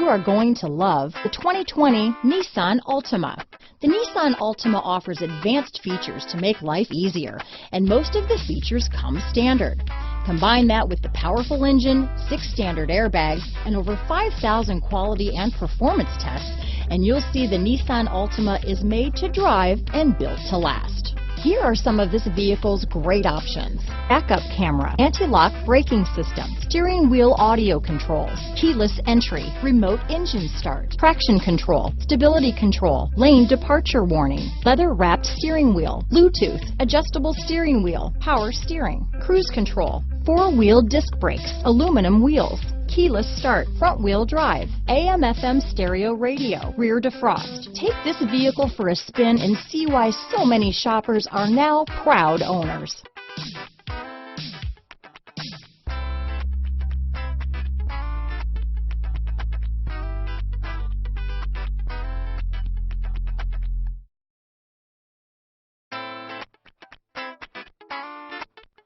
are going to love the 2020 Nissan Altima. The Nissan Altima offers advanced features to make life easier, and most of the features come standard. Combine that with the powerful engine, 6 standard airbags, and over 5,000 quality and performance tests, and you'll see the Nissan Altima is made to drive and built to last. Here are some of this vehicle's great options: backup camera, anti-lock braking system, steering wheel audio controls, keyless entry, remote engine start, traction control, stability control, lane departure warning, leather-wrapped steering wheel, Bluetooth, adjustable steering wheel, power steering, cruise control, 4-wheel disc brakes, aluminum wheels, keyless start, front wheel drive, AM/FM stereo radio, rear defrost. Take this vehicle for a spin and see why so many shoppers are now proud owners.